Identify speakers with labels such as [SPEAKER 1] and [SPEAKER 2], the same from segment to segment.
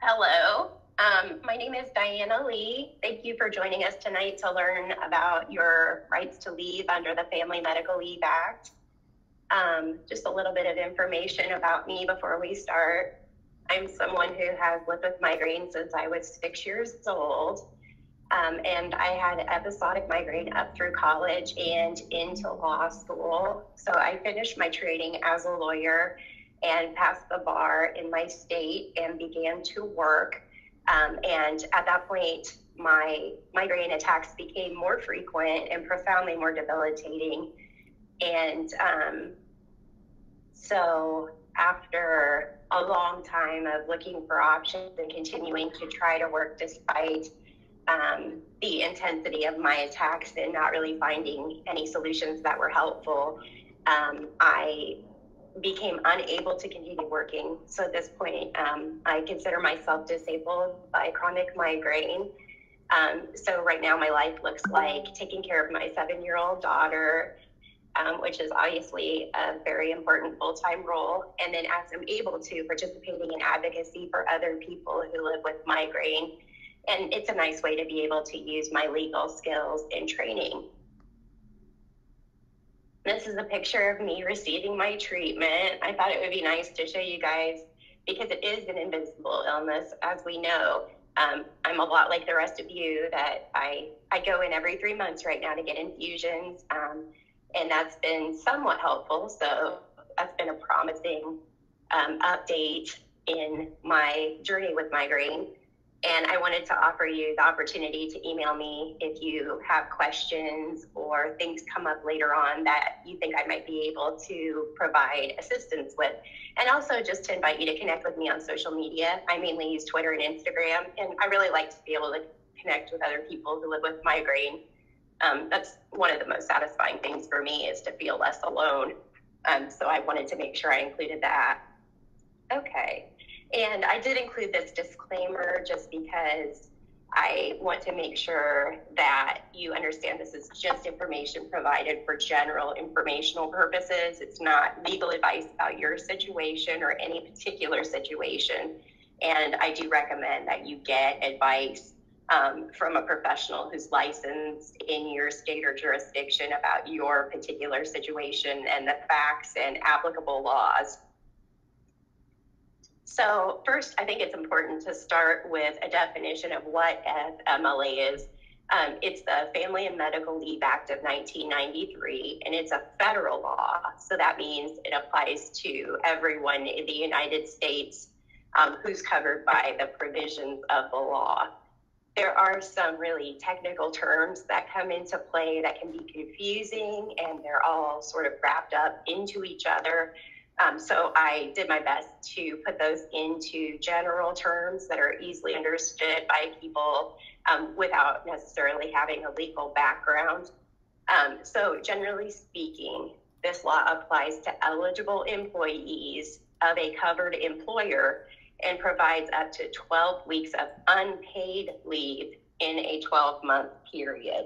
[SPEAKER 1] Hello, my name is Diana Lee. Thank you for joining us tonight to learn about your rights to leave under the Family Medical Leave Act. Just a little bit of information about me before we start. I'm someone who has lived with migraine since I was 6 years old. And I had episodic migraine up through college and into law school. So I finished my training as a lawyer and passed the bar in my state and began to work. And at that point, my migraine attacks became more frequent and profoundly more debilitating. And so after a long time of looking for options and continuing to try to work despite the intensity of my attacks and not really finding any solutions that were helpful, I became unable to continue working. So at this point, I consider myself disabled by chronic migraine. So right now my life looks like taking care of my 7-year-old daughter, which is obviously a very important full-time role. And then as I'm able to, participating in advocacy for other people who live with migraine. And it's a nice way to be able to use my legal skills and training. This is a picture of me receiving my treatment. I thought it would be nice to show you guys because it is an invisible illness, as we know. I'm a lot like the rest of you that I go in every 3 months right now to get infusions, and that's been somewhat helpful. So that's been a promising update in my journey with migraine. And I wanted to offer you the opportunity to email me if you have questions or things come up later on that you think I might be able to provide assistance with. And also just to invite you to connect with me on social media. I mainly use Twitter and Instagram, and I really like to be able to connect with other people who live with migraine. That's one of the most satisfying things for me, is to feel less alone. So I wanted to make sure I included that. Okay. And I did include this disclaimer just because I want to make sure that you understand this is just information provided for general informational purposes. It's not legal advice about your situation or any particular situation. And I do recommend that you get advice from a professional who's licensed in your state or jurisdiction about your particular situation and the facts and applicable laws. So first, I think it's important to start with a definition of what FMLA is. It's the Family and Medical Leave Act of 1993, and it's a federal law. So that means it applies to everyone in the United States who's covered by the provisions of the law. There are some really technical terms that come into play that can be confusing, and they're all sort of wrapped up into each other. So I did my best to put those into general terms that are easily understood by people without necessarily having a legal background. So generally speaking, this law applies to eligible employees of a covered employer and provides up to 12 weeks of unpaid leave in a 12-month period.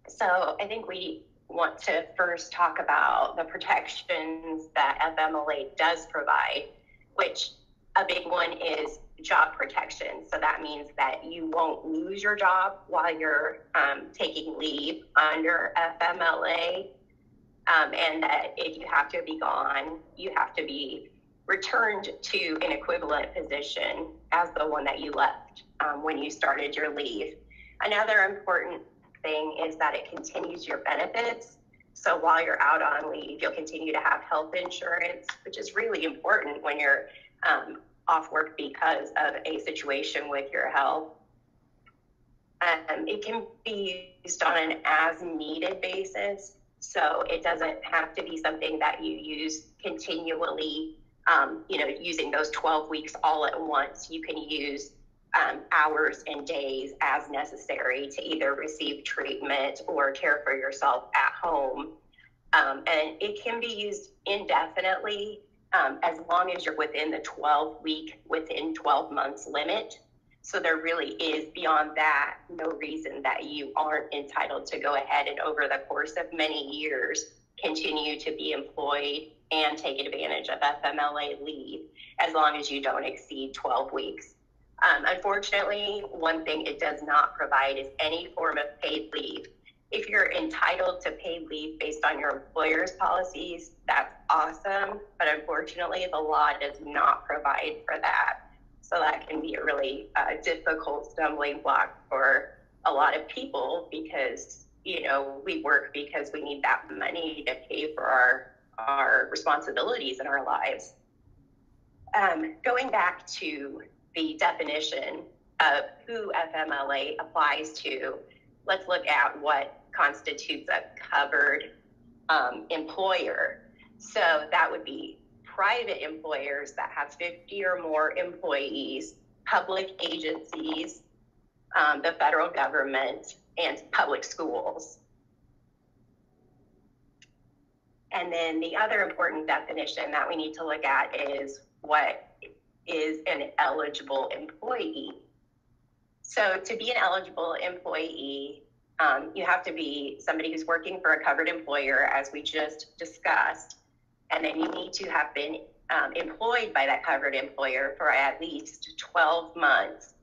[SPEAKER 1] So I think we want to first talk about the protections that FMLA does provide, which a big one is job protection. So that means that you won't lose your job while you're taking leave under FMLA, and that if you have to be gone, you have to be returned to an equivalent position as the one that you left when you started your leave. Another important thing is that it continues your benefits. So while you're out on leave, you'll continue to have health insurance, which is really important when you're off work because of a situation with your health. It can be used on an as-needed basis. So it doesn't have to be something that you use continually, using those 12 weeks all at once. You can use hours and days as necessary to either receive treatment or care for yourself at home. And it can be used indefinitely as long as you're within the within 12 months limit. So there really is, beyond that, no reason that you aren't entitled to go ahead and over the course of many years continue to be employed and take advantage of FMLA leave as long as you don't exceed 12 weeks. Unfortunately, one thing it does not provide is any form of paid leave. If you're entitled to paid leave based on your employer's policies, that's awesome. But unfortunately, the law does not provide for that. So that can be a really difficult stumbling block for a lot of people because, you know, we work because we need that money to pay for our responsibilities in our lives. Going back to the definition of who FMLA applies to, let's look at what constitutes a covered employer. So that would be private employers that have 50 or more employees, public agencies, the federal government, and public schools. And then the other important definition that we need to look at is what is an eligible employee. So to be an eligible employee, you have to be somebody who's working for a covered employer, as we just discussed, and then you need to have been employed by that covered employer for at least 12 months.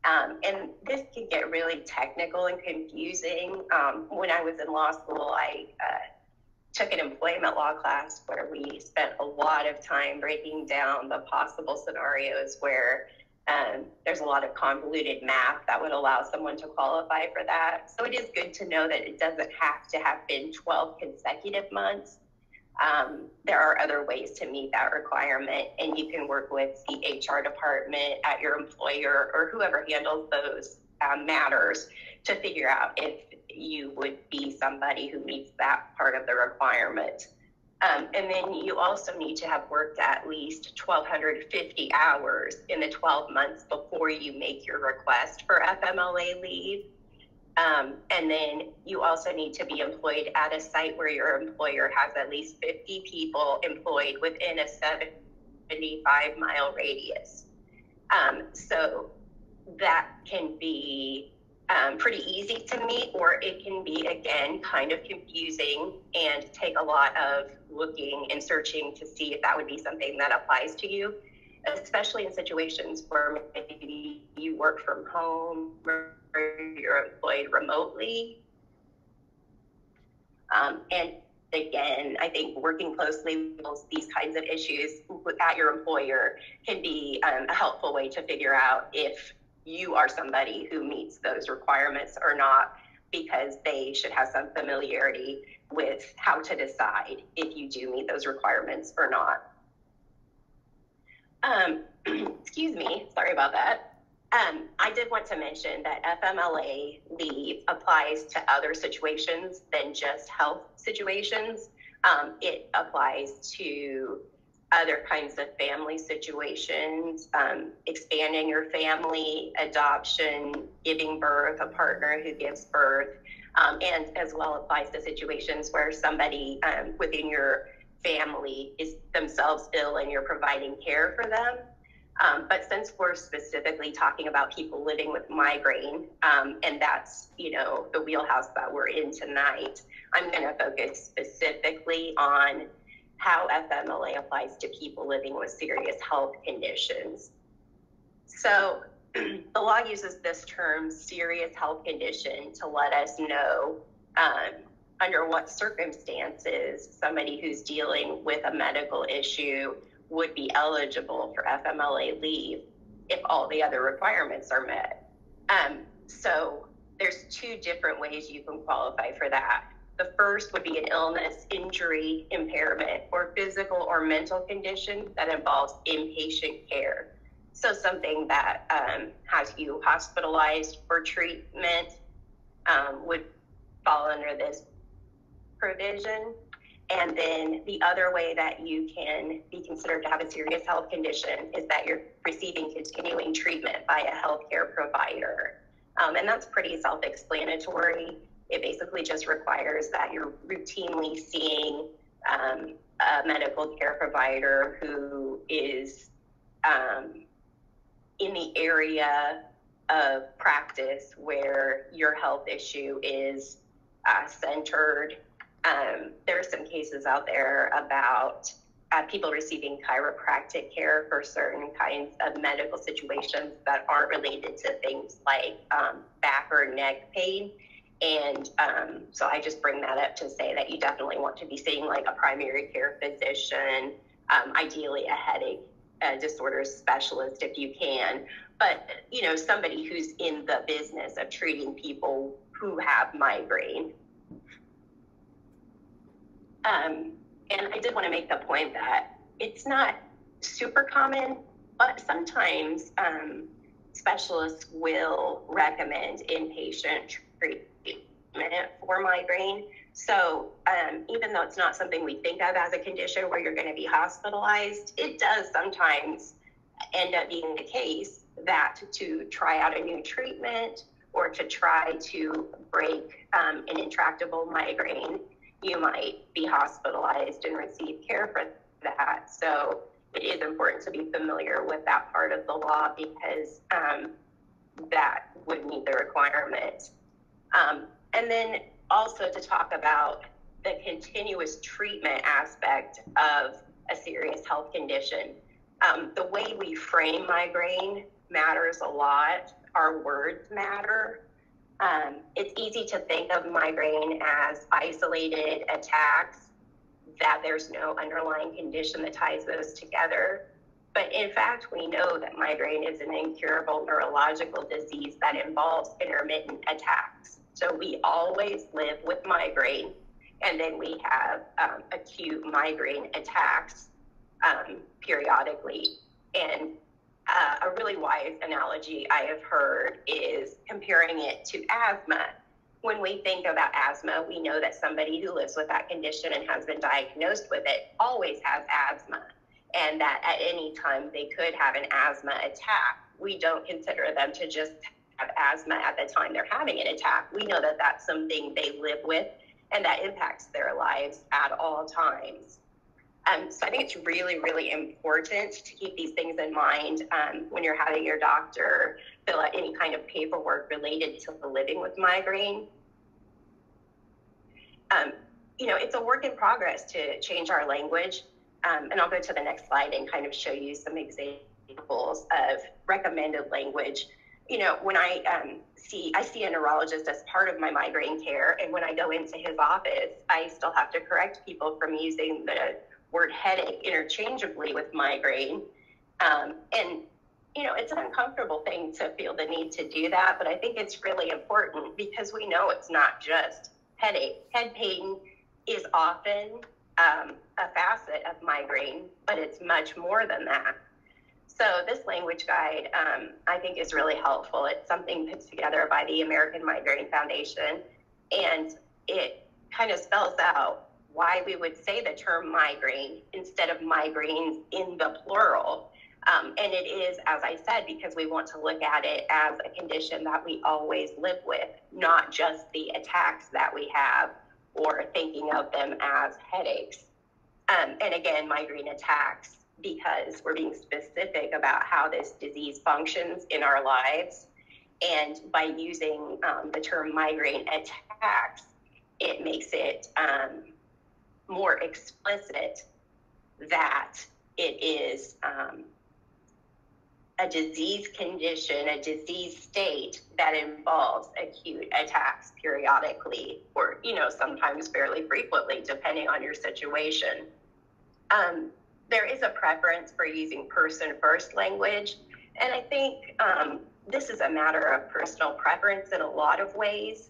[SPEAKER 1] And this can get really technical and confusing. When I was in law school, I took an employment law class where we spent a lot of time breaking down the possible scenarios where there's a lot of convoluted math that would allow someone to qualify for that. So it is good to know that it doesn't have to have been 12 consecutive months. There are other ways to meet that requirement, and you can work with the HR department at your employer or whoever handles those matters to figure out if you would be somebody who meets that part of the requirement. And then you also need to have worked at least 1,250 hours in the 12 months before you make your request for FMLA leave. And then you also need to be employed at a site where your employer has at least 50 people employed within a 75-mile radius. So that can be pretty easy to meet, or it can be, again, kind of confusing and take a lot of looking and searching to see if that would be something that applies to you, especially in situations where maybe you work from home or you're employed remotely. And again, I think working closely with these kinds of issues at your employer can be a helpful way to figure out if you are somebody who meets those requirements or not, because they should have some familiarity with how to decide if you do meet those requirements or not. Excuse me, sorry about that. I did want to mention that FMLA leave applies to other situations than just health situations. It applies to other kinds of family situations, expanding your family, adoption, giving birth, a partner who gives birth, and as well applies to situations where somebody within your family is themselves ill and you're providing care for them. But since we're specifically talking about people living with migraine, and that's, you know, the wheelhouse that we're in tonight, I'm going to focus specifically on how FMLA applies to people living with serious health conditions. So the law uses this term serious health condition to let us know under what circumstances somebody who's dealing with a medical issue would be eligible for FMLA leave if all the other requirements are met. So there's two different ways you can qualify for that. The first would be an illness, injury, impairment, or physical or mental condition that involves inpatient care. So something that has you hospitalized for treatment would fall under this provision. And then the other way that you can be considered to have a serious health condition is that you're receiving continuing treatment by a healthcare provider. And that's pretty self-explanatory. It basically just requires that you're routinely seeing a medical care provider who is in the area of practice where your health issue is centered. There are some cases out there about people receiving chiropractic care for certain kinds of medical situations that aren't related to things like back or neck pain. And so I just bring that up to say that you definitely want to be seeing like a primary care physician, ideally a headache disorder specialist if you can, but you know, somebody who's in the business of treating people who have migraine. And I did want to make the point that it's not super common, but sometimes specialists will recommend inpatient treatment for migraine. So even though it's not something we think of as a condition where you're going to be hospitalized, it does sometimes end up being the case that to try out a new treatment or to try to break an intractable migraine, you might be hospitalized and receive care for that. So it is important to be familiar with that part of the law because that would meet the requirement. And then also to talk about the continuous treatment aspect of a serious health condition. The way we frame migraine matters a lot. Our words matter. It's easy to think of migraine as isolated attacks, that there's no underlying condition that ties those together. But in fact, we know that migraine is an incurable neurological disease that involves intermittent attacks. So we always live with migraine, and then we have acute migraine attacks periodically. And a really wise analogy I have heard is comparing it to asthma. When we think about asthma, we know that somebody who lives with that condition and has been diagnosed with it always has asthma, and that at any time they could have an asthma attack. We don't consider them to just have asthma at the time they're having an attack. We know that that's something they live with and that impacts their lives at all times. So I think it's really, really important to keep these things in mind when you're having your doctor fill out any kind of paperwork related to living with migraine. You know, it's a work in progress to change our language. And I'll go to the next slide and kind of show you some examples of recommended language. You know, when I see a neurologist as part of my migraine care, and when I go into his office, I still have to correct people from using the word headache interchangeably with migraine. And, you know, it's an uncomfortable thing to feel the need to do that, but I think it's really important because we know it's not just headache. Head pain is often a facet of migraine, but it's much more than that. So this language guide, I think, is really helpful. It's something put together by the American Migraine Foundation, and it kind of spells out why we would say the term migraine instead of migraines in the plural. And it is, as I said, because we want to look at it as a condition that we always live with, not just the attacks that we have or thinking of them as headaches. And again, migraine attacks, because we're being specific about how this disease functions in our lives. And by using the term migraine attacks, it makes it more explicit that it is a disease condition, a disease state that involves acute attacks periodically, or, you know, sometimes fairly frequently, depending on your situation. There is a preference for using person-first language, and I think this is a matter of personal preference in a lot of ways.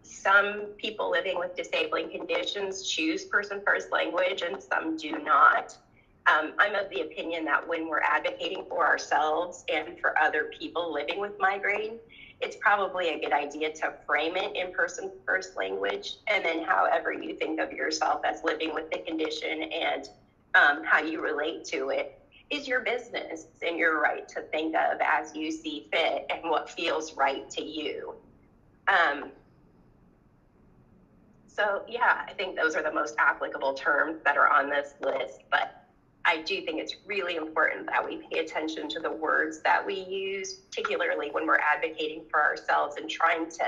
[SPEAKER 1] Some people living with disabling conditions choose person-first language, and some do not. I'm of the opinion that when we're advocating for ourselves and for other people living with migraine, it's probably a good idea to frame it in person-first language, and then however you think of yourself as living with the condition and how you relate to it is your business and your right to think of as you see fit and what feels right to you. So yeah, I think those are the most applicable terms that are on this list, but I do think it's really important that we pay attention to the words that we use, particularly when we're advocating for ourselves and trying to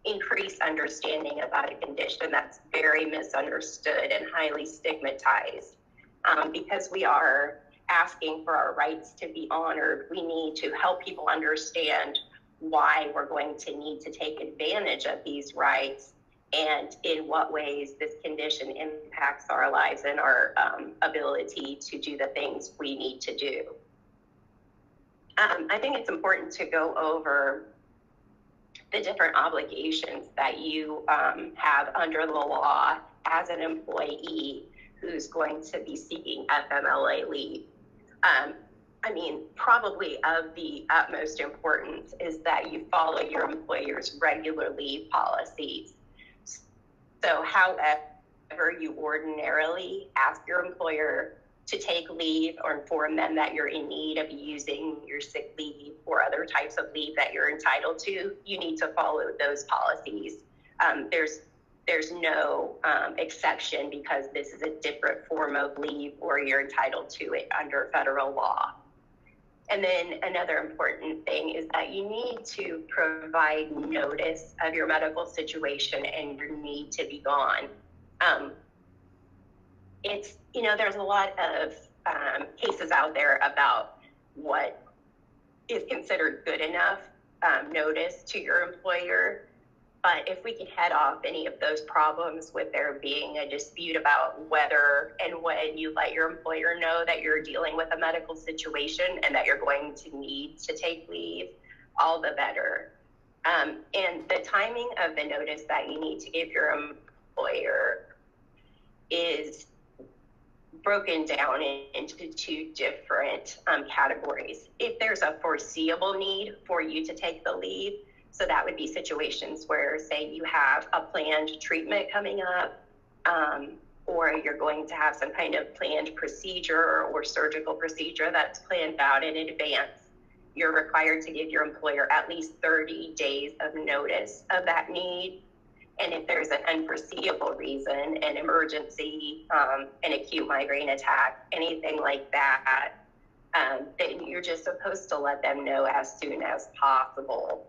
[SPEAKER 1] increased understanding about a condition that's very misunderstood and highly stigmatized. Because we are asking for our rights to be honored, we need to help people understand why we're going to need to take advantage of these rights and in what ways this condition impacts our lives and our ability to do the things we need to do. I think it's important to go over the different obligations that you have under the law as an employee who's going to be seeking FMLA leave. I mean, probably of the utmost importance is that you follow your employer's regular leave policies. So however you ordinarily ask your employer to take leave or inform them that you're in need of using your sick leave or other types of leave that you're entitled to, you need to follow those policies. There's no exception because this is a different form of leave or you're entitled to it under federal law. And then another important thing is that you need to provide notice of your medical situation and your need to be gone. There's a lot of cases out there about what is considered good enough notice to your employer. But if we can head off any of those problems with there being a dispute about whether and when you let your employer know that you're dealing with a medical situation and that you're going to need to take leave, all the better. And the timing of the notice that you need to give your employer is broken down into two different categories. If there's a foreseeable need for you to take the leave, so that would be situations where, say, you have a planned treatment coming up, or you're going to have some kind of planned procedure or surgical procedure that's planned out in advance. You're required to give your employer at least 30 days of notice of that need. And if there's an unforeseeable reason, an emergency, an acute migraine attack, anything like that, then you're just supposed to let them know as soon as possible.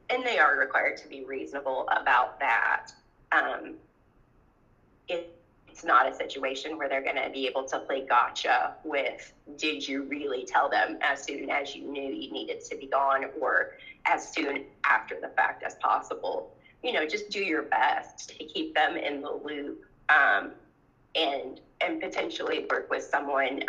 [SPEAKER 1] And they are required to be reasonable about that. It's not a situation where they're going to be able to play gotcha with, did you really tell them as soon as you knew you needed to be gone or as soon after the fact as possible. Just do your best to keep them in the loop and potentially work with someone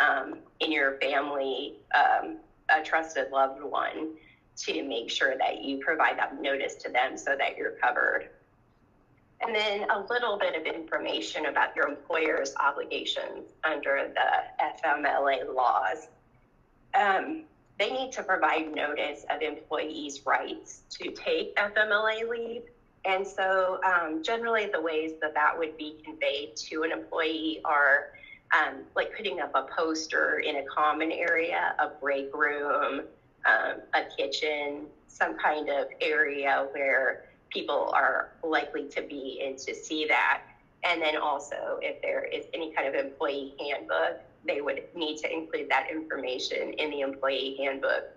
[SPEAKER 1] in your family, a trusted loved one, to make sure that you provide that notice to them so that you're covered. And then a little bit of information about your employer's obligations under the FMLA laws. They need to provide notice of employees' rights to take FMLA leave. And so generally the ways that would be conveyed to an employee are like putting up a poster in a common area, a break room, a kitchen, some kind of area where people are likely to be and to see that. And then also if there is any kind of employee handbook, they would need to include that information in the employee handbook.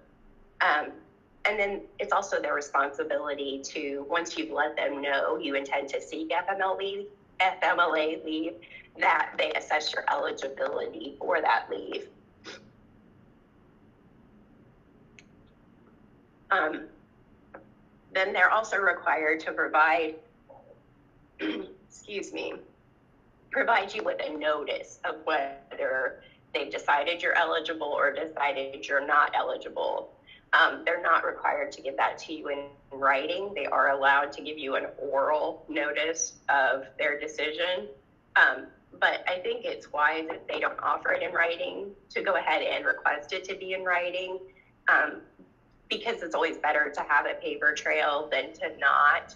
[SPEAKER 1] And then it's also their responsibility to, once you've let them know you intend to seek FMLA leave, that they assess your eligibility for that leave. Then they're also required to provide provide you with a notice of whether they've decided you're eligible or decided you're not eligible. They're not required to give that to you in writing. They are allowed to give you an oral notice of their decision. But I think it's wise if they don't offer it in writing to go ahead and request it to be in writing. Because it's always better to have a paper trail than to not.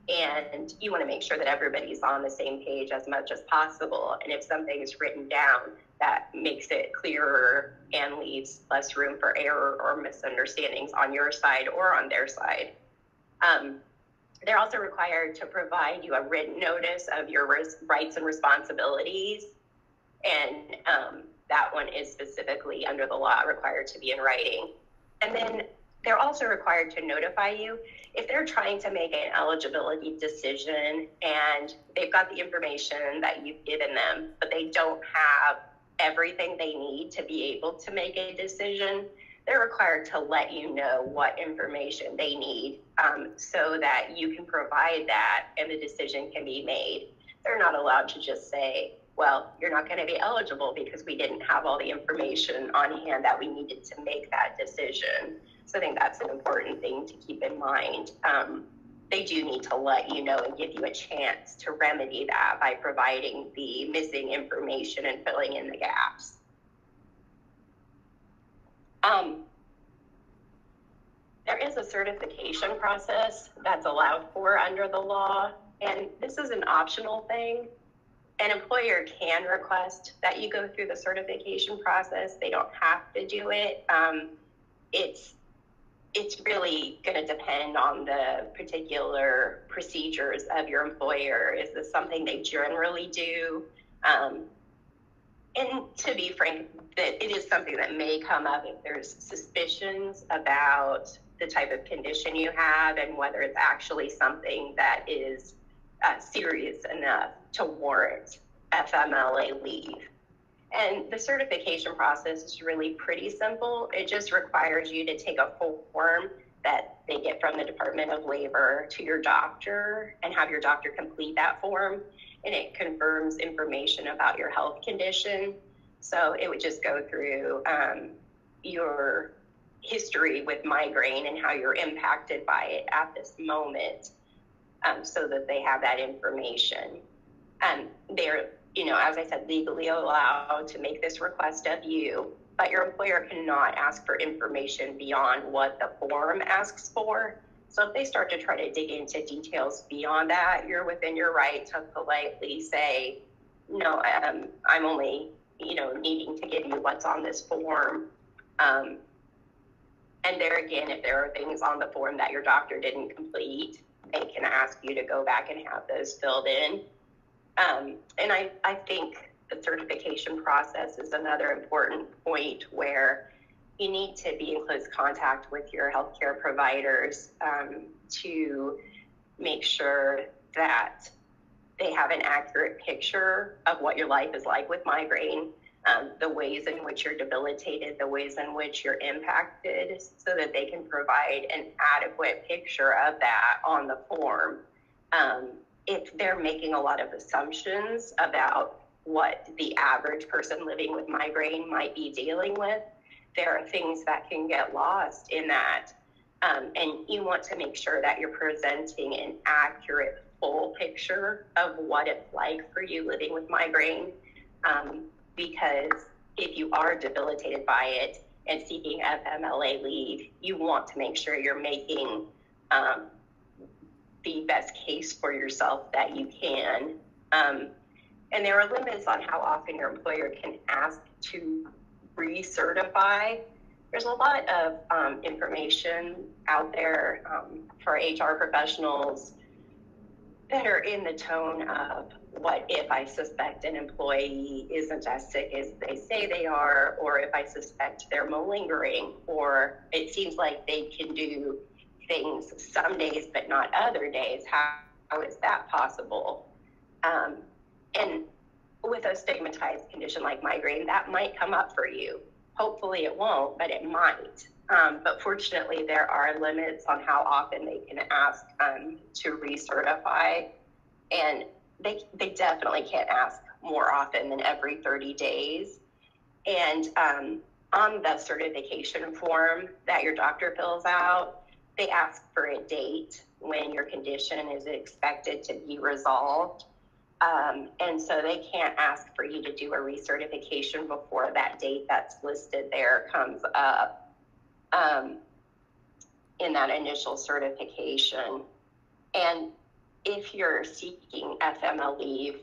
[SPEAKER 1] And you want to make sure that everybody's on the same page as much as possible. And if something is written down, that makes it clearer and leaves less room for error or misunderstandings on your side or on their side. They're also required to provide you a written notice of your rights and responsibilities. And that one is specifically under the law required to be in writing. And then They're also required to notify you if they're trying to make an eligibility decision and they've got the information that you've given them, but they don't have everything they need to be able to make a decision. They're required to let you know what information they need so that you can provide that and the decision can be made. They're not allowed to just say, well, you're not going to be eligible because we didn't have all the information on hand that we needed to make that decision. So I think that's an important thing to keep in mind. They do need to let you know and give you a chance to remedy that by providing the missing information and filling in the gaps. There is a certification process that's allowed for under the law, and this is an optional thing. An employer can request that you go through the certification process. They don't have to do it. It's really going to depend on the particular procedures of your employer. Is this something they generally do? And to be frank, that it is something that may come up if there's suspicions about the type of condition you have and whether it's actually something that is serious enough to warrant FMLA leave. And the certification process is really pretty simple. It just requires you to take a form that they get from the Department of Labor to your doctor and have your doctor complete that form. And it confirms information about your health condition. So it would just go through your history with migraine and how you're impacted by it at this moment so that they have that information. They're, as I said, legally allowed to make this request of you, but your employer cannot ask for information beyond what the form asks for. So if they start to try to dig into details beyond that, you're within your right to politely say, no, I'm only, needing to give you what's on this form. And there again, if there are things on the form that your doctor didn't complete, they can ask you to go back and have those filled in. And I think the certification process is another important point where you need to be in close contact with your healthcare providers to make sure that they have an accurate picture of what your life is like with migraine, the ways in which you're debilitated, the ways in which you're impacted, so that they can provide an adequate picture of that on the form. If they're making a lot of assumptions about what the average person living with migraine might be dealing with, there are things that can get lost in that. And you want to make sure that you're presenting an accurate, full picture of what it's like for you living with migraine. Because if you are debilitated by it and seeking FMLA leave, you want to make sure you're making the best case for yourself that you can. And there are limits on how often your employer can ask to recertify. There's a lot of information out there for HR professionals that are in the tone of, what if I suspect an employee isn't as sick as they say they are, or if I suspect they're malingering, or it seems like they can do things some days but not other days. How is that possible? And with a stigmatized condition like migraine, that might come up for you. Hopefully it won't, but it might. But fortunately, there are limits on how often they can ask to recertify. And they definitely can't ask more often than every 30 days. And on the certification form that your doctor fills out, they ask for a date when your condition is expected to be resolved. And so they can't ask for you to do a recertification before that date that's listed there comes up in that initial certification. And if you're seeking FMLA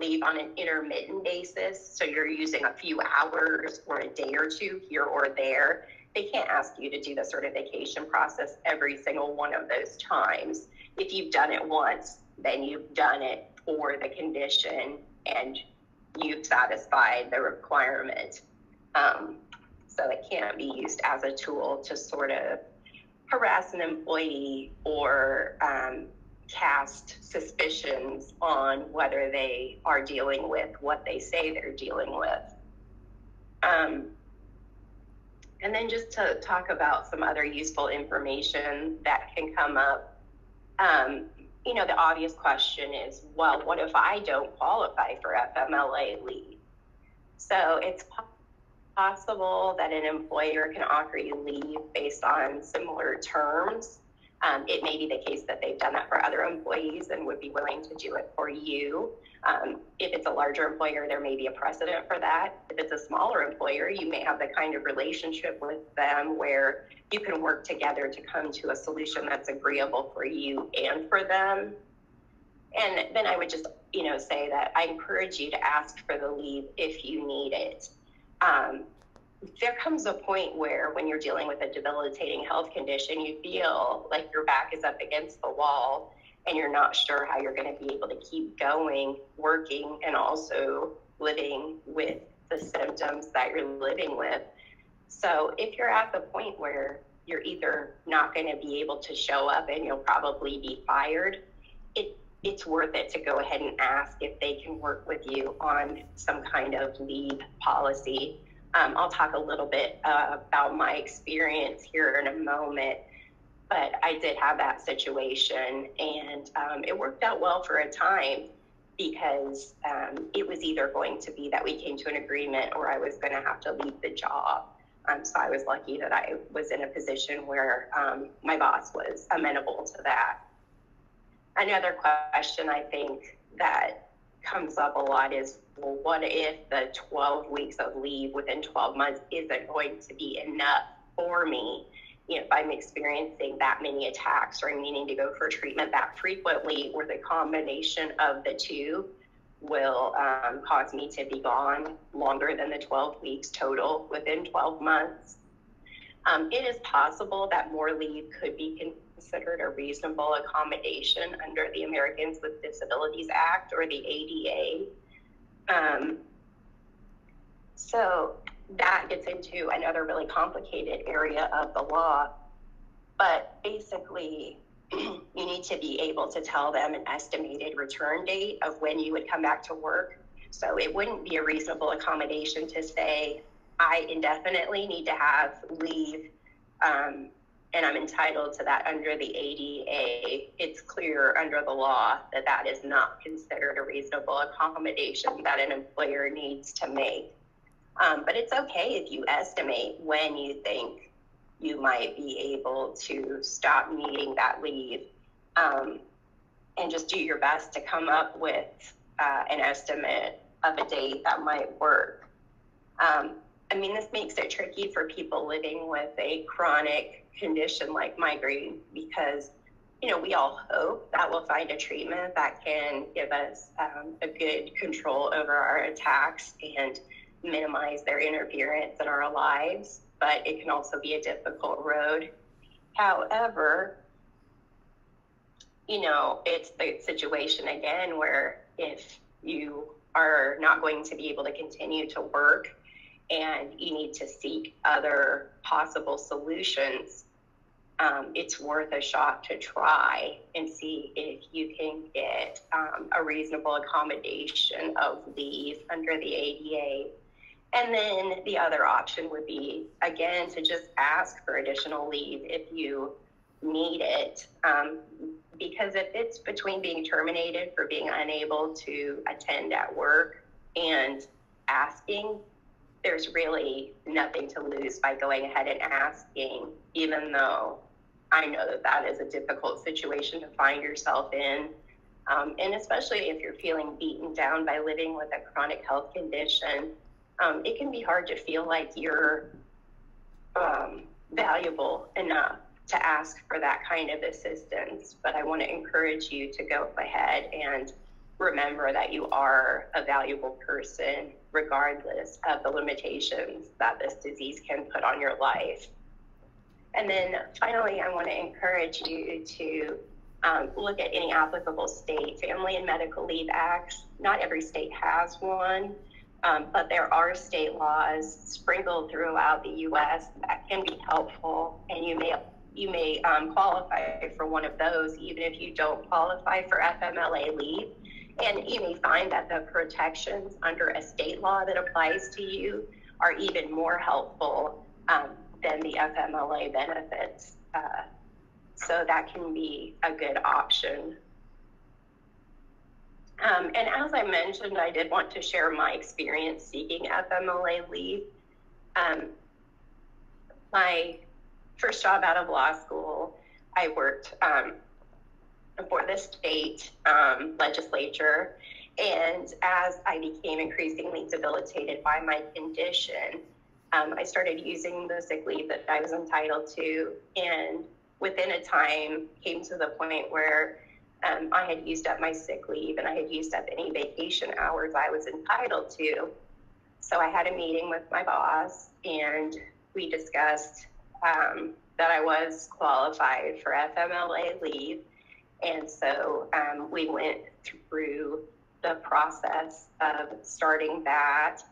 [SPEAKER 1] leave on an intermittent basis, so you're using a few hours or a day or two here or there, they can't ask you to do the certification process every single one of those times. If you've done it once, then you've done it for the condition and you've satisfied the requirement. So it can't be used as a tool to sort of harass an employee or cast suspicions on whether they are dealing with what they say they're dealing with. And then just to talk about some other useful information that can come up. You know, the obvious question is, well, what if I don't qualify for FMLA leave? So it's possible that an employer can offer you leave based on similar terms. It may be the case that they've done that for other employees and would be willing to do it for you. If it's a larger employer, there may be a precedent for that. If it's a smaller employer, you may have the kind of relationship with them where you can work together to come to a solution that's agreeable for you and for them. And then I would just, you know, say that I encourage you to ask for the leave if you need it. There comes a point where when you're dealing with a debilitating health condition, you feel like your back is up against the wall and you're not sure how you're going to be able to keep going, working, and also living with the symptoms that you're living with. So if you're at the point where you're either not going to be able to show up and you'll probably be fired, it's worth it to go ahead and ask if they can work with you on some kind of leave policy. I'll talk a little bit about my experience here in a moment, but I did have that situation, and it worked out well for a time because it was either going to be that we came to an agreement or I was going to have to leave the job. So I was lucky that I was in a position where my boss was amenable to that. Another question I think that comes up a lot is, well, what if the 12 weeks of leave within 12 months isn't going to be enough for me? You know, if I'm experiencing that many attacks or I'm needing to go for treatment that frequently, or the combination of the two will cause me to be gone longer than the 12 weeks total within 12 months. It is possible that more leave could be considered a reasonable accommodation under the Americans with Disabilities Act or the ADA. So that gets into another really complicated area of the law. But basically, you need to be able to tell them an estimated return date of when you would come back to work. So it wouldn't be a reasonable accommodation to say, I indefinitely need to have leave, and I'm entitled to that under the ADA. It's clear under the law that that is not considered a reasonable accommodation that an employer needs to make. But it's okay if you estimate when you think you might be able to stop needing that leave, and just do your best to come up with an estimate of a date that might work. I mean, this makes it tricky for people living with a chronic condition like migraine because, you know, we all hope that we'll find a treatment that can give us a good control over our attacks and minimize their interference in our lives, but it can also be a difficult road. However, you know, it's the situation again where if you are not going to be able to continue to work and you need to seek other possible solutions, it's worth a shot to try and see if you can get a reasonable accommodation of leave under the ADA. And then the other option would be, again, to just ask for additional leave if you need it. Because if it's between being terminated for being unable to attend at work and asking, there's really nothing to lose by going ahead and asking, even though I know that that is a difficult situation to find yourself in. And especially if you're feeling beaten down by living with a chronic health condition, it can be hard to feel like you're valuable enough to ask for that kind of assistance. But I want to encourage you to go ahead and remember that you are a valuable person, regardless of the limitations that this disease can put on your life. And then finally, I want to encourage you to look at any applicable state family and medical leave acts. Not every state has one, But there are state laws sprinkled throughout the U.S. that can be helpful, and you may qualify for one of those even if you don't qualify for FMLA leave. And you may find that the protections under a state law that applies to you are even more helpful than the FMLA benefits. So that can be a good option. And as I mentioned, I did want to share my experience seeking FMLA leave. My first job out of law school, I worked for the state legislature. And as I became increasingly debilitated by my condition, I started using the sick leave that I was entitled to. And within a time came to the point where I had used up my sick leave and I had used up any vacation hours I was entitled to. So I had a meeting with my boss and we discussed that I was qualified for FMLA leave. And so we went through the process of starting that.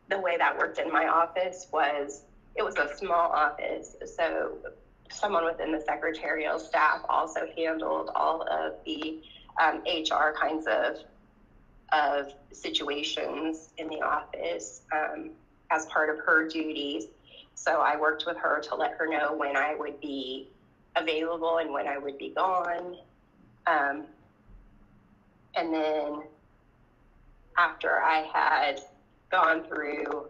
[SPEAKER 1] The way that worked in my office was, it was a small office. So someone within the secretarial staff also handled all of the HR kinds of situations in the office as part of her duties. So I worked with her to let her know when I would be available and when I would be gone. And then after I had gone through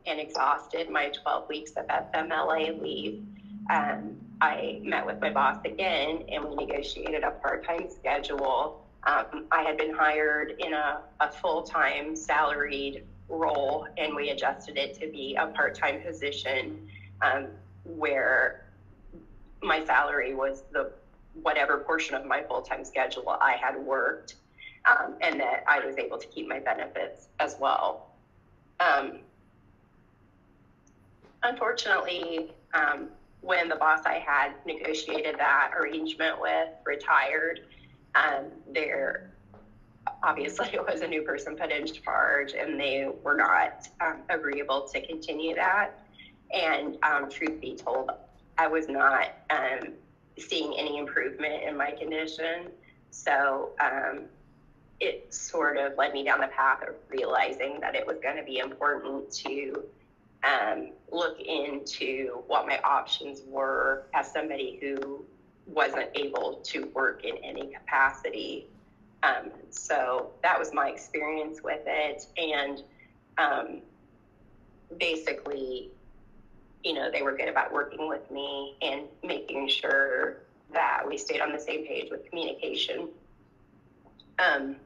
[SPEAKER 1] and exhausted my 12 weeks of FMLA leave, I met with my boss again and we negotiated a part-time schedule. I had been hired in a full-time salaried role and we adjusted it to be a part-time position where my salary was the whatever portion of my full-time schedule I had worked, and that I was able to keep my benefits as well. Unfortunately, when the boss I had negotiated that arrangement with retired, there obviously was a new person put in charge and they were not agreeable to continue that. And truth be told, I was not seeing any improvement in my condition. So it sort of led me down the path of realizing that it was going to be important to look into what my options were as somebody who wasn't able to work in any capacity. So that was my experience with it. And basically, you know, they were good about working with me and making sure that we stayed on the same page with communication. And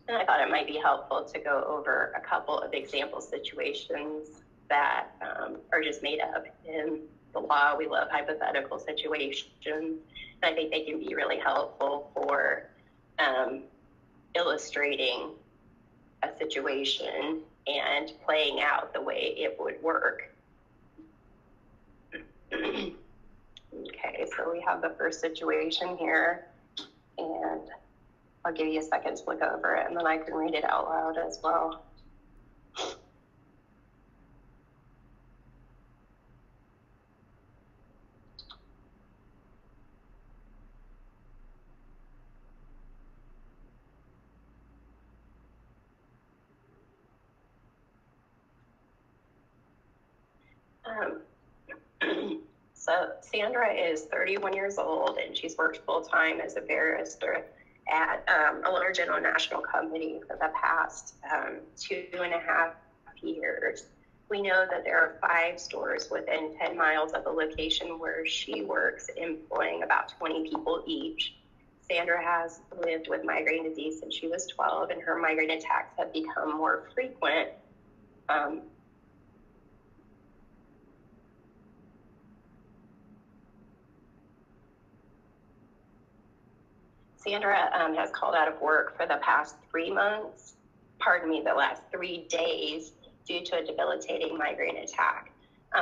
[SPEAKER 1] I thought it might be helpful to go over a couple of example situations that are just made up in the law. We love hypothetical situations. And I think they can be really helpful for illustrating a situation and playing out the way it would work. Okay, so we have the first situation here, and I'll give you a second to look over it, and then I can read it out loud as well. So Sandra is 31 years old and she's worked full-time as a barrister at a large international company for the past 2.5 years. We know that there are 5 stores within 10 miles of the location where she works, employing about 20 people each. Sandra has lived with migraine disease since she was 12, and her migraine attacks have become more frequent. Sandra has called out of work for the past 3 months, the last 3 days, due to a debilitating migraine attack.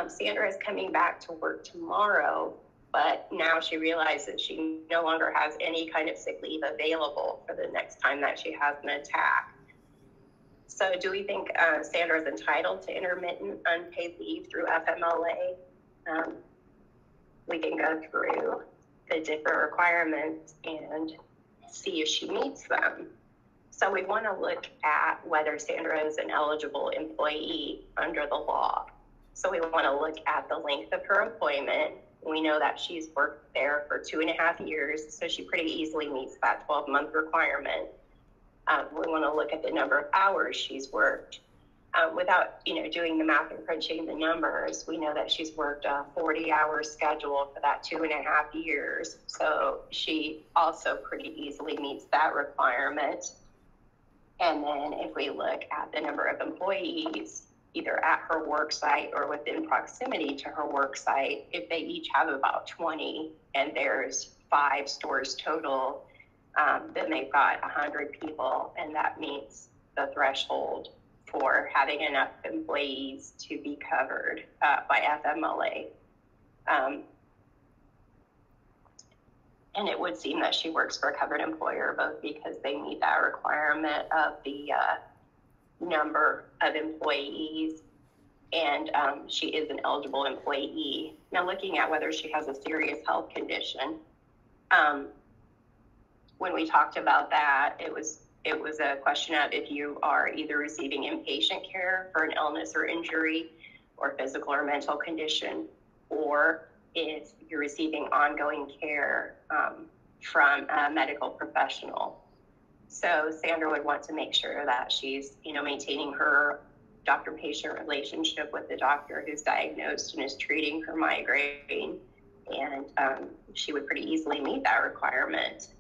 [SPEAKER 1] Sandra is coming back to work tomorrow, but now she realizes she no longer has any kind of sick leave available for the next time that she has an attack. So do we think Sandra is entitled to intermittent unpaid leave through FMLA? We can go through the different requirements and see if she meets them. So we want to look at whether Sandra is an eligible employee under the law. So we want to look at the length of her employment. We know that she's worked there for 2.5 years, so she pretty easily meets that 12-month requirement. We want to look at the number of hours she's worked. Without doing the math and crunching the numbers, we know that she's worked a 40-hour schedule for that 2.5 years. So she also pretty easily meets that requirement. And then if we look at the number of employees, either at her work site or within proximity to her work site, if they each have about 20 and there's 5 stores total, then they've got 100 people, and that meets the threshold for having enough employees to be covered by FMLA. And it would seem that she works for a covered employer, both because they meet that requirement of the number of employees, and she is an eligible employee. Now, looking at whether she has a serious health condition, when we talked about that, it was a question of if you are either receiving inpatient care for an illness or injury or physical or mental condition, or if you're receiving ongoing care from a medical professional. So Sandra would want to make sure that she's, maintaining her doctor-patient relationship with the doctor who's diagnosed and is treating her migraine, and she would pretty easily meet that requirement.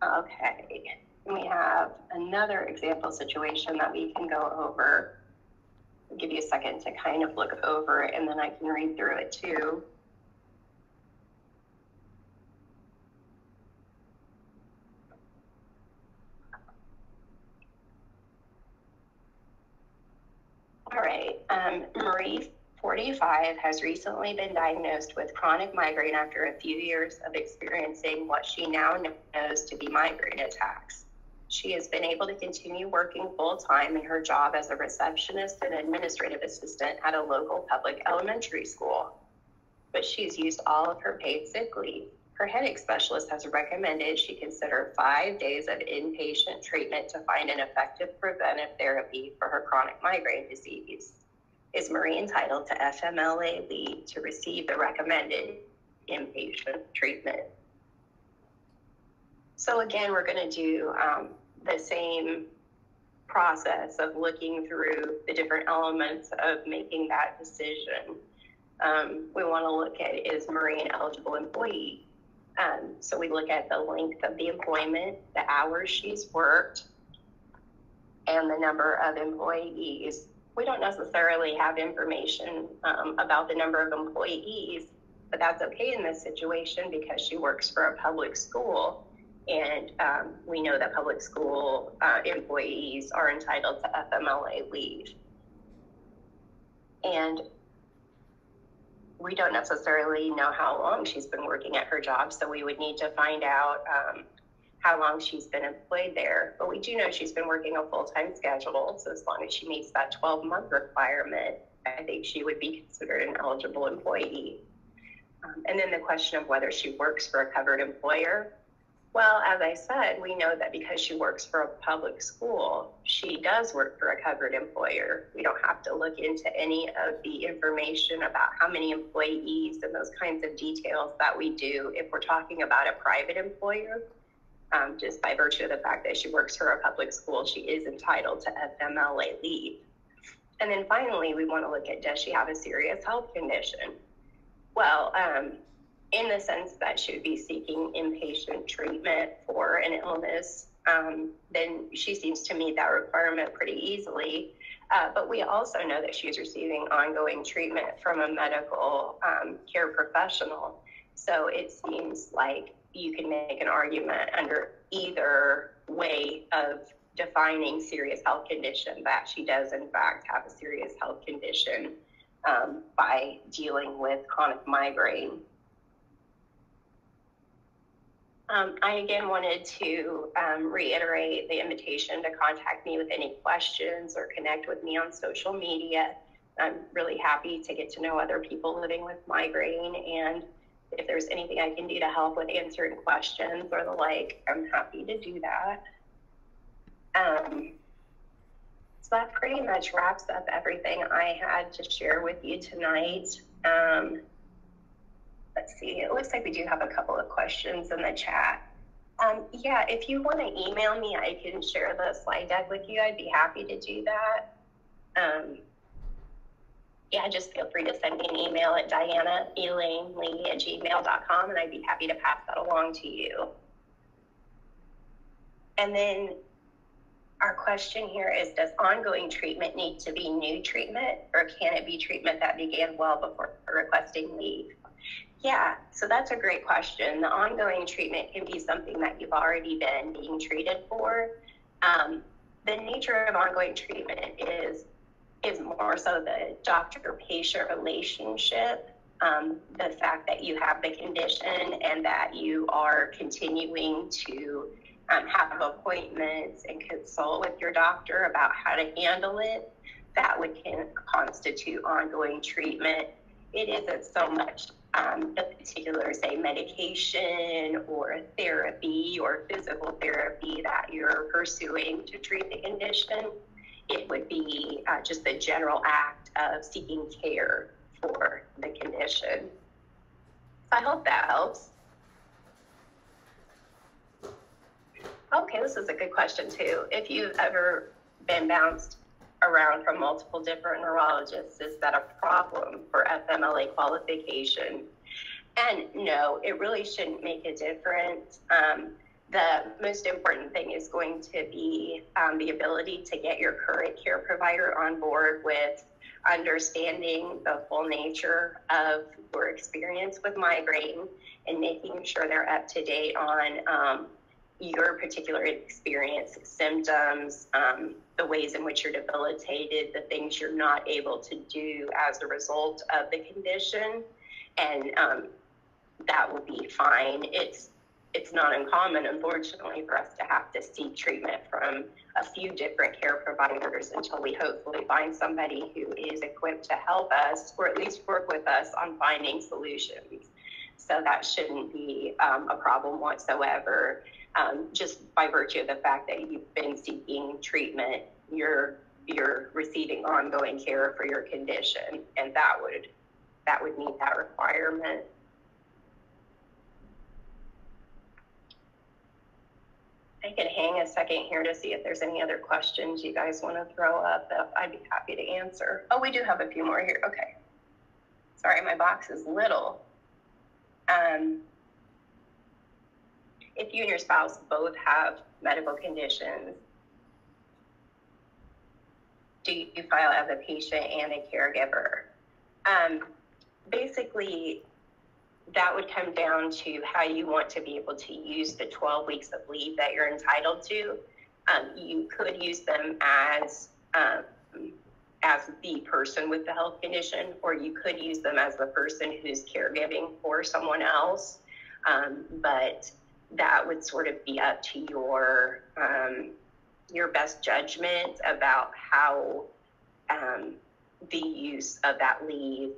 [SPEAKER 1] Okay, we have another example situation that we can go over. I'll give you a second to kind of look over it, and then I can read through it too. All right, Marie, 45, has recently been diagnosed with chronic migraine after a few years of experiencing what she now knows to be migraine attacks. She has been able to continue working full-time in her job as a receptionist and administrative assistant at a local public elementary school, but she's used all of her paid sick leave. Her headache specialist has recommended she consider 5 days of inpatient treatment to find an effective preventive therapy for her chronic migraine disease. Is Marie entitled to FMLA leave to receive the recommended inpatient treatment? So again, we're going to do the same process of looking through the different elements of making that decision. We want to look at, is Marie an eligible employee? So we look at the length of the employment, the hours she's worked, and the number of employees. We don't necessarily have information about the number of employees, but that's okay in this situation because she works for a public school, and we know that public school employees are entitled to FMLA leave. And we don't necessarily know how long she's been working at her job, so we would need to find out how long she's been employed there. But we do know she's been working a full-time schedule, so as long as she meets that 12-month requirement, I think she would be considered an eligible employee. And then the question of whether she works for a covered employer. Well, as I said, we know that because she works for a public school, she does work for a covered employer. We don't have to look into any of the information about how many employees and those kinds of details that we do if we're talking about a private employer. Just by virtue of the fact that she works for a public school, she is entitled to FMLA leave. And then finally, we want to look at, does she have a serious health condition? Well, in the sense that she would be seeking inpatient treatment for an illness, then she seems to meet that requirement pretty easily. But we also know that she's receiving ongoing treatment from a medical care professional. So it seems like you can make an argument under either way of defining serious health condition that she does in fact have a serious health condition by dealing with chronic migraine. I again wanted to reiterate the invitation to contact me with any questions or connect with me on social media. I'm really happy to get to know other people living with migraine, and if there's anything I can do to help with answering questions or the like, I'm happy to do that. So that pretty much wraps up everything I had to share with you tonight. Let's see, it looks like we do have a couple of questions in the chat. Yeah, if you want to email me, I can share the slide deck with you. I'd be happy to do that. Yeah, just feel free to send me an email at dianaelainlee@gmail.com, and I'd be happy to pass that along to you. And then our question here is, does ongoing treatment need to be new treatment, or can it be treatment that began well before requesting leave? Yeah, so that's a great question. The ongoing treatment can be something that you've already been being treated for. The nature of ongoing treatment is more so the doctor-patient relationship, the fact that you have the condition and that you are continuing to have appointments and consult with your doctor about how to handle it, that can constitute ongoing treatment. It isn't so much the particular, say, medication or therapy or physical therapy that you're pursuing to treat the condition. It would be just the general act of seeking care for the condition. I hope that helps. Okay, this is a good question too. If you've ever been bounced around from multiple different neurologists, is that a problem for FMLA qualification? And no, it really shouldn't make a difference. The most important thing is going to be the ability to get your current care provider on board with understanding the full nature of your experience with migraine and making sure they're up to date on your particular experience, symptoms, the ways in which you're debilitated, the things you're not able to do as a result of the condition, and that will be fine. It's not uncommon, unfortunately, for us to have to seek treatment from a few different care providers until we hopefully find somebody who is equipped to help us, or at least work with us on finding solutions. So that shouldn't be a problem whatsoever. Just by virtue of the fact that you've been seeking treatment, you're receiving ongoing care for your condition, and that would meet that requirement. I could hang a second here to see if there's any other questions you guys want to throw up that I'd be happy to answer. Oh, we do have a few more here. Okay. Sorry, my box is little. If you and your spouse both have medical conditions, do you file as a patient and a caregiver? Basically, that would come down to how you want to be able to use the 12 weeks of leave that you're entitled to. You could use them as the person with the health condition, or you could use them as the person who's caregiving for someone else. But that would sort of be up to your best judgment about how the use of that leave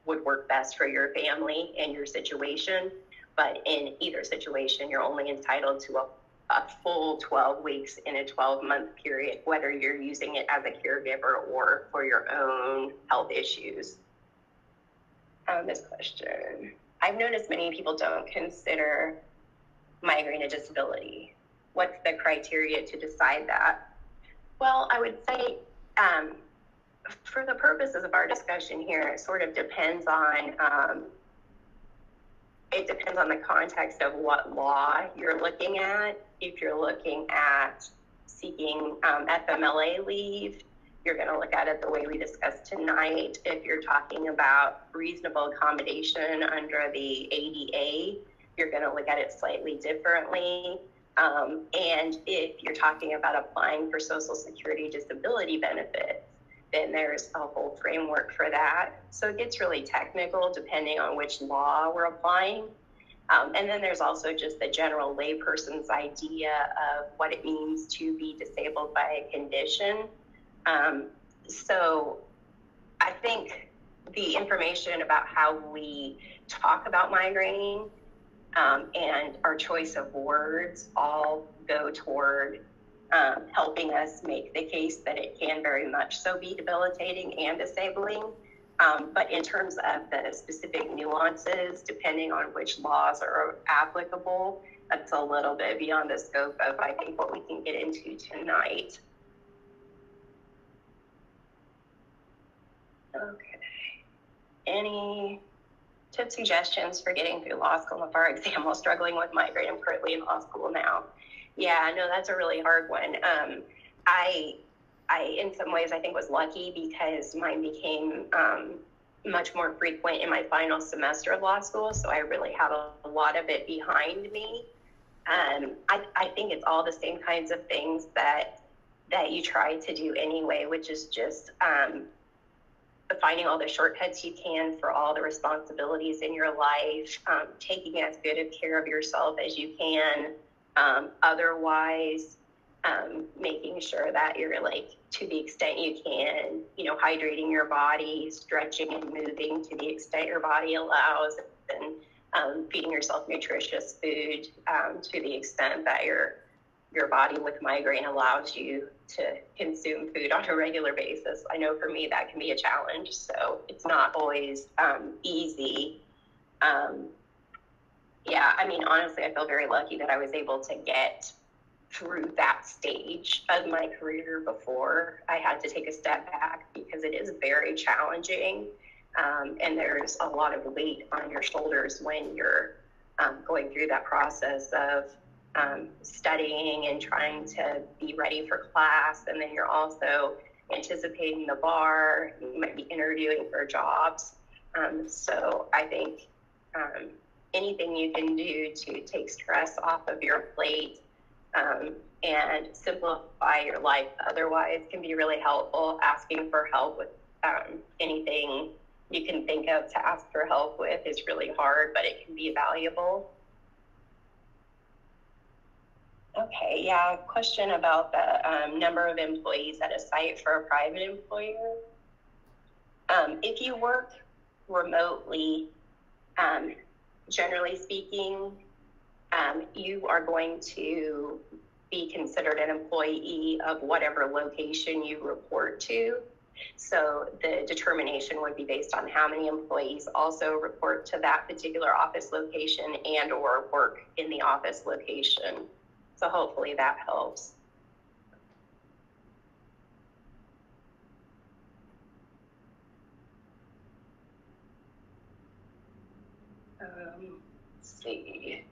[SPEAKER 1] would work best for your family and your situation. But in either situation, you're only entitled to a full 12 weeks in a 12-month period, whether you're using it as a caregiver or for your own health issues. This question. I've noticed many people don't consider migraine a disability. What's the criteria to decide that? Well, I would say, for the purposes of our discussion here, it sort of depends on the context of what law you're looking at. If you're looking at seeking FMLA leave, you're going to look at it the way we discussed tonight. If you're talking about reasonable accommodation under the ADA, you're going to look at it slightly differently. And if you're talking about applying for Social Security disability benefits, then there's a whole framework for that. So it gets really technical depending on which law we're applying. And then there's also just the general layperson's idea of what it means to be disabled by a condition. So I think the information about how we talk about migraine and our choice of words all go toward helping us make the case that it can very much so be debilitating and disabling. But in terms of the specific nuances, depending on which laws are applicable, that's a little bit beyond the scope of, I think, what we can get into tonight. Okay. Any tips, suggestions for getting through law school and bar exam while struggling with migraine? I'm currently in law school now. Yeah, no, that's a really hard one. I in some ways, I think was lucky because mine became much more frequent in my final semester of law school. So I really had a lot of it behind me. I think it's all the same kinds of things that you try to do anyway, which is just finding all the shortcuts you can for all the responsibilities in your life, taking as good of care of yourself as you can. Otherwise, making sure that you're, like, to the extent you can, hydrating your body, stretching and moving to the extent your body allows, and feeding yourself nutritious food to the extent that your body with migraine allows you to consume food on a regular basis. I know for me that can be a challenge, so it's not always easy. Yeah, I mean, honestly, I feel very lucky that I was able to get through that stage of my career before I had to take a step back, because it is very challenging, and there's a lot of weight on your shoulders when you're going through that process of studying and trying to be ready for class, and then you're also anticipating the bar, you might be interviewing for jobs. So I think anything you can do to take stress off of your plate and simplify your life otherwise can be really helpful. Asking for help with anything you can think of to ask for help with is really hard, but it can be valuable. Okay, yeah, question about the number of employees at a site for a private employer. If you work remotely, generally speaking, you are going to be considered an employee of whatever location you report to. So the determination would be based on how many employees also report to that particular office location and or work in the office location. So hopefully that helps. Let's see.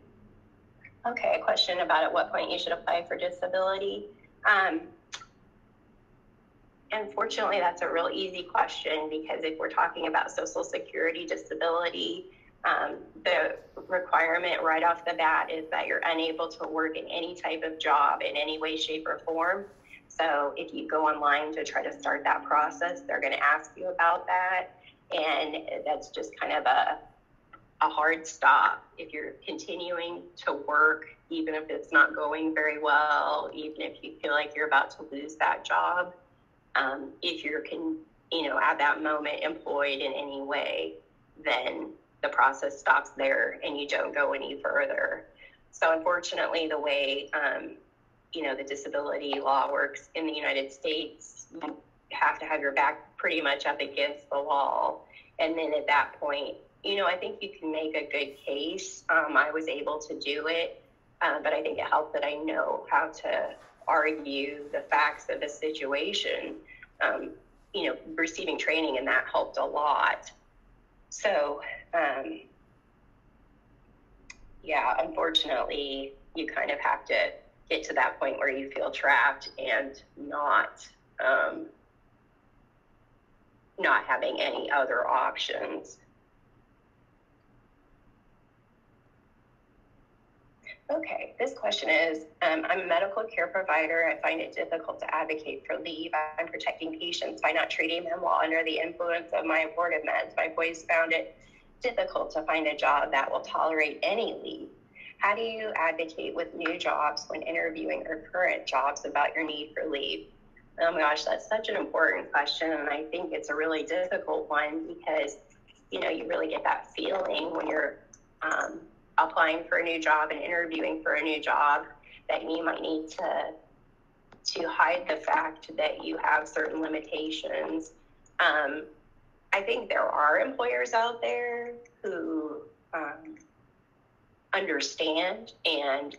[SPEAKER 1] Okay, a question about at what point you should apply for disability. Unfortunately, that's a real easy question, because if we're talking about Social Security disability, the requirement right off the bat is that you're unable to work in any type of job in any way, shape, or form. So if you go online to try to start that process, they're going to ask you about that. And that's just kind of a hard stop. If you're continuing to work, even if it's not going very well, even if you feel like you're about to lose that job, if you're at that moment employed in any way, then the process stops there and you don't go any further. So unfortunately, the way the disability law works in the United States, you have to have your back pretty much up against the wall. And then at that point, I think you can make a good case. I was able to do it, but I think it helped that I know how to argue the facts of the situation. Receiving training in that helped a lot. So, unfortunately, you kind of have to get to that point where you feel trapped and not having any other options. Okay, this question is, I'm a medical care provider. I find it difficult to advocate for leave. I'm protecting patients by not treating them while under the influence of my abortive meds. My boys found it difficult to find a job that will tolerate any leave. How do you advocate with new jobs when interviewing or current jobs about your need for leave? Oh my gosh, that's such an important question. And I think it's a really difficult one because, you really get that feeling when you're applying for a new job and interviewing for a new job that you might need to hide the fact that you have certain limitations. I think there are employers out there who understand, and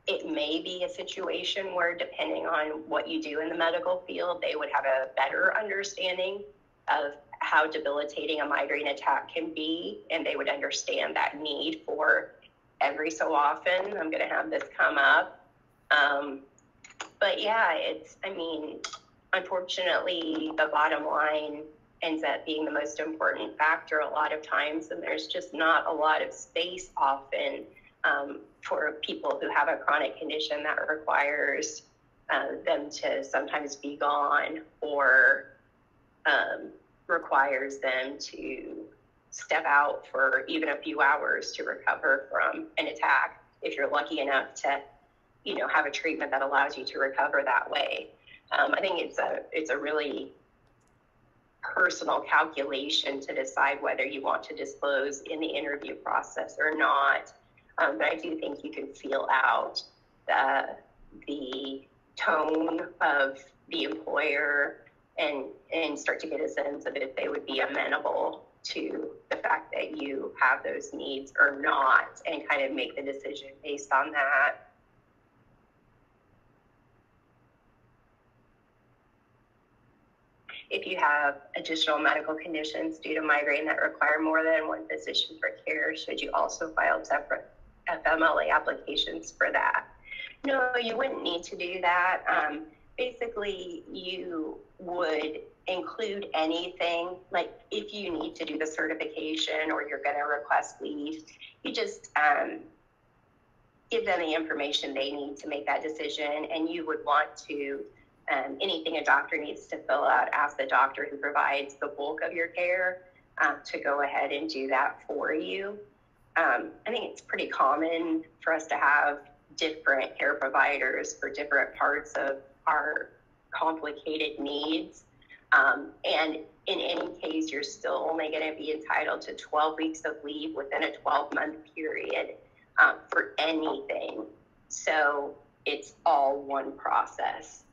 [SPEAKER 1] it may be a situation where, depending on what you do in the medical field, they would have a better understanding of how debilitating a migraine attack can be, and they would understand that need for every so often, I'm going to have this come up. But yeah, unfortunately, the bottom line ends up being the most important factor a lot of times, and there's just not a lot of space often for people who have a chronic condition that requires them to sometimes be gone, or requires them to step out for even a few hours to recover from an attack, if you're lucky enough to have a treatment that allows you to recover that way. I think it's a really personal calculation to decide whether you want to disclose in the interview process or not. But I do think you can feel out the tone of the employer and start to get a sense of if they would be amenable to the fact that you have those needs or not, and kind of make the decision based on that. If you have additional medical conditions due to migraine that require more than one physician for care, should you also file separate FMLA applications for that? No, you wouldn't need to do that. Basically, you would include anything, like if you need to do the certification or you're going to request leave, you just give them the information they need to make that decision, and you would want to anything a doctor needs to fill out, ask the doctor who provides the bulk of your care to go ahead and do that for you. I think it's pretty common for us to have different care providers for different parts of our complicated needs. And in any case, you're still only going to be entitled to 12 weeks of leave within a 12-month period for anything. So it's all one process.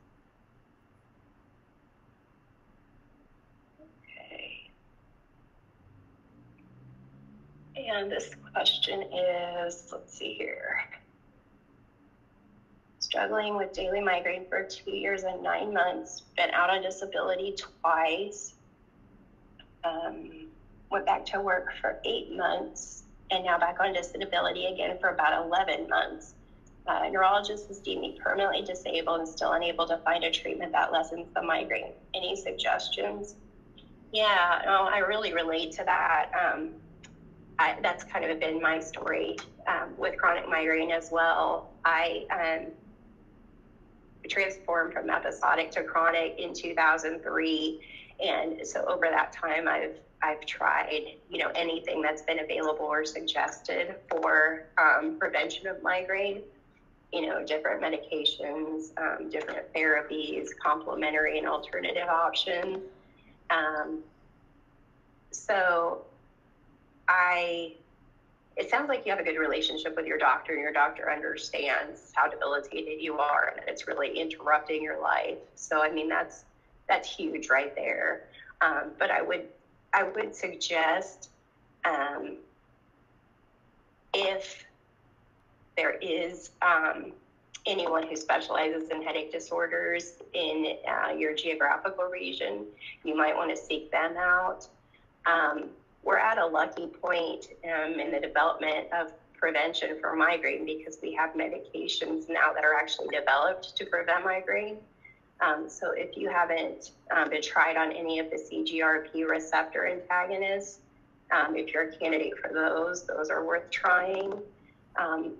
[SPEAKER 1] And this question is, let's see here. Struggling with daily migraine for 2 years and 9 months, been out on disability twice, went back to work for 8 months, and now back on disability again for about 11 months. Neurologist has deemed me permanently disabled and still unable to find a treatment that lessens the migraine. Any suggestions? Yeah, no, I really relate to that. That's kind of been my story with chronic migraine as well. I transformed from episodic to chronic in 2003, and so over that time, I've tried anything that's been available or suggested for prevention of migraine. Different medications, different therapies, complementary and alternative options. So it sounds like you have a good relationship with your doctor, and your doctor understands how debilitated you are and that it's really interrupting your life. So, that's huge right there. But I would suggest if there is anyone who specializes in headache disorders in your geographical region, you might want to seek them out. We're at a lucky point in the development of prevention for migraine because we have medications now that are actually developed to prevent migraine. So if you haven't been tried on any of the CGRP receptor antagonists, if you're a candidate for those are worth trying.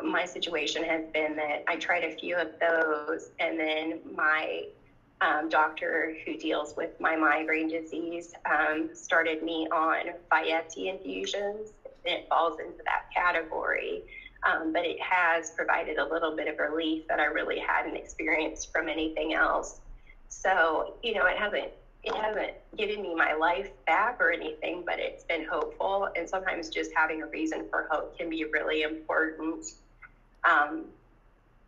[SPEAKER 1] My situation has been that I tried a few of those, and then my doctor who deals with my migraine disease started me on Vyepti infusions. it falls into that category. But it has provided a little bit of relief that I really hadn't experienced from anything else. So, you know, it hasn't given me my life back or anything, but it's been hopeful. And sometimes just having a reason for hope can be really important.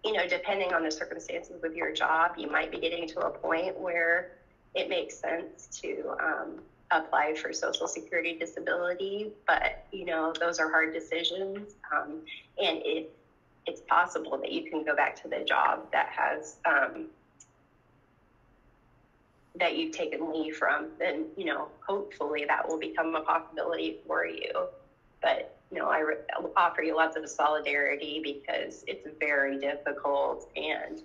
[SPEAKER 1] You know, depending on the circumstances of your job, you might be getting to a point where it makes sense to apply for Social Security disability, but, you know, those are hard decisions. And it's possible that you can go back to the job that has, that you've taken leave from, then, you know, hopefully that will become a possibility for you. But, you know, I offer you lots of solidarity because it's very difficult and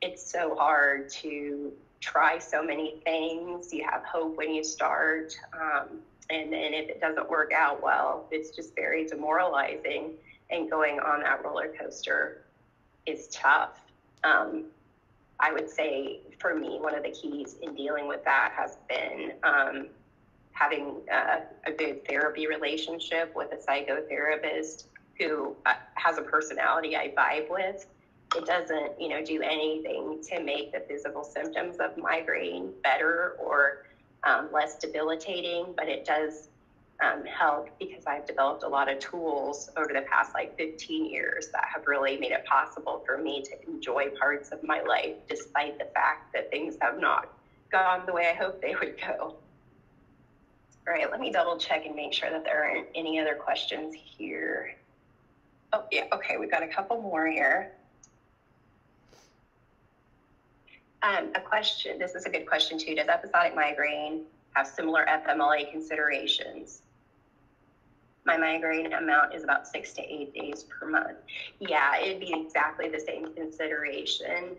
[SPEAKER 1] it's so hard to try so many things. You have hope when you start. And then if it doesn't work out well, it's just very demoralizing. And going on that roller coaster is tough. I would say for me, one of the keys in dealing with that has been having a good therapy relationship with a psychotherapist who has a personality I vibe with. It doesn't, you know, do anything to make the physical symptoms of migraine better or less debilitating, but it does help because I've developed a lot of tools over the past 15 years that have really made it possible for me to enjoy parts of my life despite the fact that things have not gone the way I hoped they would go. All right, let me double check and make sure that there aren't any other questions here. Oh, yeah, okay, we've got a couple more here. A question, this is a good question too. Does episodic migraine have similar FMLA considerations? My migraine amount is about 6 to 8 days per month. Yeah, it'd be exactly the same consideration.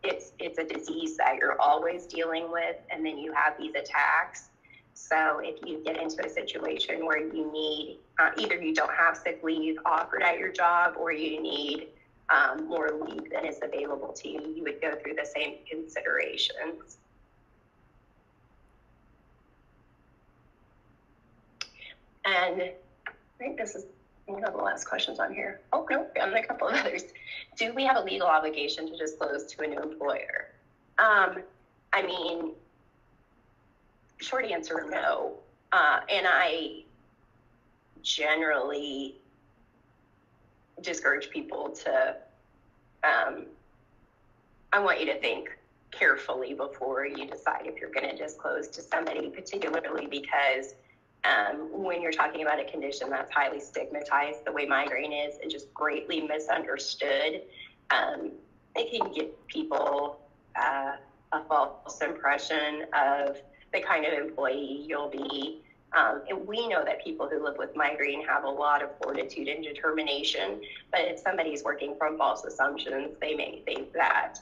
[SPEAKER 1] It's a disease that you're always dealing with, and then you have these attacks. So if you get into a situation where you need, either you don't have sick leave offered at your job or you need more leave than is available to you, you would go through the same considerations. And I think this is one of the last questions on here. Oh, no, we have a couple of others. Do we have a legal obligation to disclose to a new employer? I mean, short answer, no. And I generally discourage people to, I want you to think carefully before you decide if you're going to disclose to somebody, particularly because when you're talking about a condition that's highly stigmatized the way migraine is and just greatly misunderstood, it can give people a false impression of the kind of employee you'll be. And we know that people who live with migraine have a lot of fortitude and determination, but if somebody's working from false assumptions, they may think that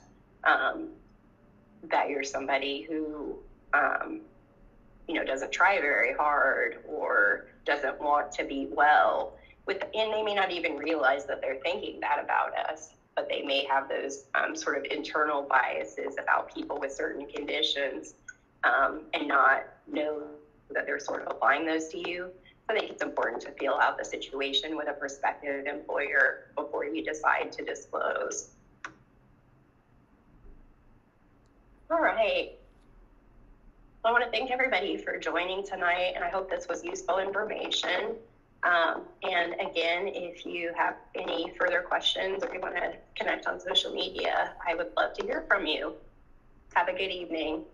[SPEAKER 1] that you're somebody who doesn't try very hard or doesn't want to be well. And they may not even realize that they're thinking that about us, but they may have those sort of internal biases about people with certain conditions and not know that they're sort of applying those to you. So I think it's important to feel out the situation with a prospective employer before you decide to disclose. All right. I want to thank everybody for joining tonight, and I hope this was useful information. And again, if you have any further questions or you want to connect on social media, I would love to hear from you. Have a good evening.